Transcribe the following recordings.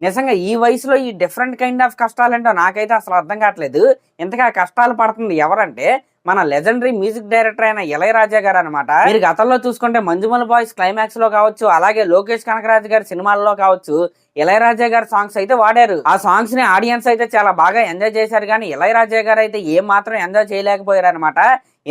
నిజంగా ఈ వయసులో ఈ డిఫరెంట్ కైండ్ ఆఫ్ కష్టాలంటో నాకైతే అసలు అర్థం కావట్లేదు. ఇంతగా కష్టాలు పడుతుంది ఎవరంటే మన లెజెండరీ మ్యూజిక్ డైరెక్టర్ అయిన ఇళయరాజా గారు అనమాట. మీరు గతంలో చూసుకుంటే మంజుమల్ బాయ్స్ క్లైమాక్స్ లో కావచ్చు, అలాగే లోకేష్ కనకరాజు గారి సినిమాల్లో కావచ్చు ఇళయరాజా గారి సాంగ్స్ అయితే వాడారు. ఆ సాంగ్స్ ని ఆడియన్స్ అయితే చాలా బాగా ఎంజాయ్ చేశారు. కానీ ఇళయరాజా గారు అయితే ఏం మాత్రం ఎంజాయ్ చేయలేకపోయారు అనమాట.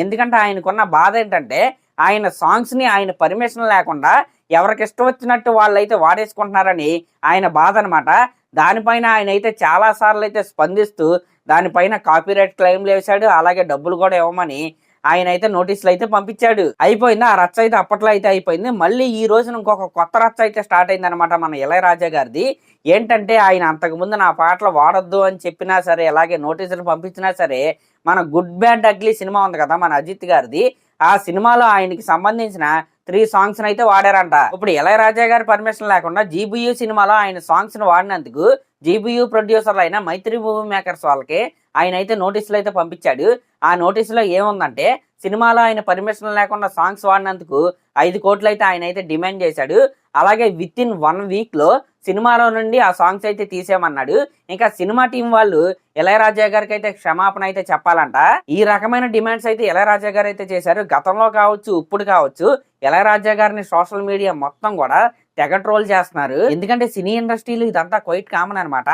ఎందుకంటే ఆయనకున్న బాధ ఏంటంటే ఆయన సాంగ్స్ ని ఆయన పర్మిషన్ లేకుండా ఎవరికి ఇష్టం వచ్చినట్టు వాళ్ళైతే వాడేసుకుంటున్నారని ఆయన బాధ అనమాట. దానిపైన ఆయన అయితే చాలా సార్లు అయితే స్పందిస్తూ దానిపైన కాపీరైట్ క్లెయిమ్లు వేశాడు. అలాగే డబ్బులు కూడా ఇవ్వమని ఆయన అయితే నోటీసులు అయితే పంపించాడు. అయిపోయింది ఆ రచ్చ అయితే అప్పట్లో అయితే అయిపోయింది. మళ్ళీ ఈ రోజున ఇంకొక కొత్త రచ్చ అయితే స్టార్ట్ అయింది అనమాట మన ఇళయరాజా గారిది. ఏంటంటే ఆయన అంతకుముందు నా పాటలు వాడొద్దు అని చెప్పినా సరే, అలాగే నోటీసులు పంపించినా సరే, మన గుడ్ బ్యాడ్ అగ్లీ సినిమా ఉంది కదా మన అజిత్ గారిది, ఆ సినిమాలో ఆయనకి సంబంధించిన 3 సాంగ్స్ అయితే వాడారంట. ఇప్పుడు ఇళయరాజా గారి పర్మిషన్ లేకుండా జీబీయూ సినిమాలో ఆయన సాంగ్స్ ని వాడినందుకు జీబీయూ ప్రొడ్యూసర్లు అయిన మైత్రి మూవీ మేకర్స్ వాళ్ళకి ఆయన అయితే నోటీసులు అయితే పంపించాడు. ఆ నోటీసులో ఏముందంటే సినిమాలో ఆయన పర్మిషన్ లేకుండా సాంగ్స్ వాడినందుకు 5 కోట్లు అయితే ఆయన అయితే డిమాండ్ చేశాడు. అలాగే విత్ ఇన్ 1 వీక్ లో సినిమాలో నుండి ఆ సాంగ్స్ అయితే తీసేయమన్నాడు. ఇంకా సినిమా టీం వాళ్ళు ఇళయరాజా గారికి అయితే క్షమాపణ అయితే చెప్పాలంట. ఈ రకమైన డిమాండ్స్ అయితే ఇళయరాజా గారు అయితే చేశారు. గతంలో కావచ్చు, ఇప్పుడు కావచ్చు, ఇళయరాజా గారిని సోషల్ మీడియా మొత్తం కూడా తెగ ట్రోల్ చేస్తున్నారు. ఎందుకంటే సినీ ఇండస్ట్రీలో ఇదంతా క్వైట్ కామన్ అనమాట.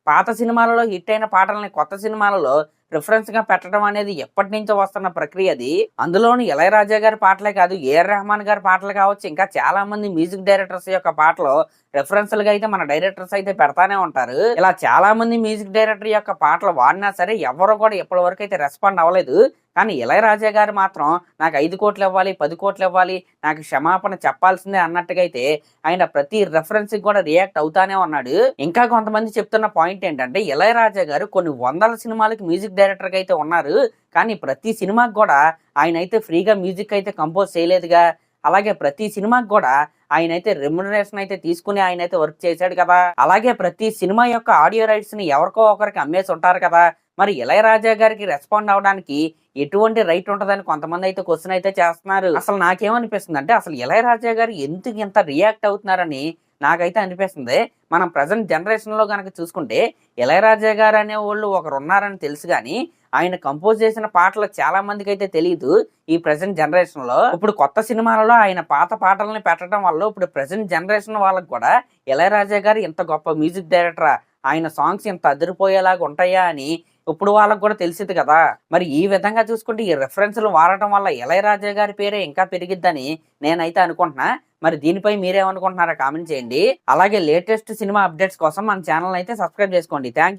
పాత సినిమాలలో హిట్ అయిన పాటలని కొత్త సినిమాలలో రిఫరెన్స్ గా పెట్టడం అనేది ఎప్పటి నుంచో వస్తున్న ప్రక్రియ అది. అందులోని ఇళయరాజా గారి పాటలే కాదు, ఏఆర్ రెహమాన్ గారి పాటలు కావచ్చు, ఇంకా చాలా మంది మ్యూజిక్ డైరెక్టర్స్ యొక్క పాటలు రెఫరెన్స్లుగా అయితే మన డైరెక్టర్స్ అయితే పెడతానే ఉంటారు. ఇలా చాలా మంది మ్యూజిక్ డైరెక్టర్ యొక్క పాటలు వాడినా సరే ఎవరు కూడా ఇప్పటి వరకు అయితే రెస్పాండ్ అవ్వలేదు. కానీ ఇళయరాజా గారు మాత్రం నాకు 5 కోట్లు ఇవ్వాలి, 10 కోట్లు ఇవ్వాలి, నాకు క్షమాపణ చెప్పాల్సిందే అన్నట్టుగా అయితే ఆయన ప్రతి రెఫరెన్స్ కి కూడా రియాక్ట్ అవుతానే ఉన్నాడు. ఇంకా కొంతమంది చెప్తున్న పాయింట్ ఏంటంటే ఇళయరాజా గారు కొన్ని వందల సినిమాలకి మ్యూజిక్ డైరెక్టర్ గా అయితే ఉన్నారు. కానీ ప్రతి సినిమాకి కూడా ఆయన అయితే ఫ్రీగా మ్యూజిక్ అయితే కంపోజ్ చేయలేదుగా. అలాగే ప్రతి సినిమాకి కూడా ఆయన అయితే రెమ్యునరేషన్ అయితే తీసుకుని ఆయన అయితే వర్క్ చేశాడు కదా. అలాగే ప్రతి సినిమా యొక్క ఆడియో రైట్స్ ని ఎవరికో ఒకరికి అమ్మేసి ఉంటారు కదా. మరి ఇళయరాజా గారికి రెస్పాండ్ అవడానికి ఎటువంటి రైట్ ఉంటుందని కొంతమంది అయితే క్వశ్చన్ అయితే చేస్తున్నారు. అసలు నాకేమనిపిస్తుంది అంటే అసలు ఇళయరాజా గారు ఎందుకు ఇంత రియాక్ట్ అవుతున్నారని నాకైతే అనిపిస్తుంది. మనం ప్రజెంట్ జనరేషన్ లో కనుక చూసుకుంటే ఇళయరాజా గారు అనే వాళ్ళు ఒకరు ఉన్నారని తెలుసు కానీ ఆయన కంపోజ్ చేసిన పాటలు చాలా మందికి అయితే తెలియదు. ఈ ప్రెసెంట్ జనరేషన్ లో ఇప్పుడు కొత్త సినిమాలలో ఆయన పాత పాటలని పెట్టడం వల్ల ఇప్పుడు ప్రెసెంట్ జనరేషన్ వాళ్ళకి కూడా ఇళయరాజా గారు ఇంత గొప్ప మ్యూజిక్ డైరెక్టరా, ఆయన సాంగ్స్ ఇంత అదిరిపోయేలాగా ఉంటాయా అని ఇప్పుడు వాళ్ళకు కూడా తెలిసింది కదా. మరి ఈ విధంగా చూసుకుంటే ఈ రెఫరెన్స్లు వాడటం వల్ల ఇళయరాజా గారి పేరే ఇంకా పెరిగిద్దని నేనైతే అనుకుంటున్నా. మరి దీనిపై మీరేమనుకుంటున్నారా కామెంట్ చేయండి. అలాగే లేటెస్ట్ సినిమా అప్డేట్స్ కోసం మన ఛానల్ అయితే సబ్స్క్రైబ్ చేసుకోండి. Thank you.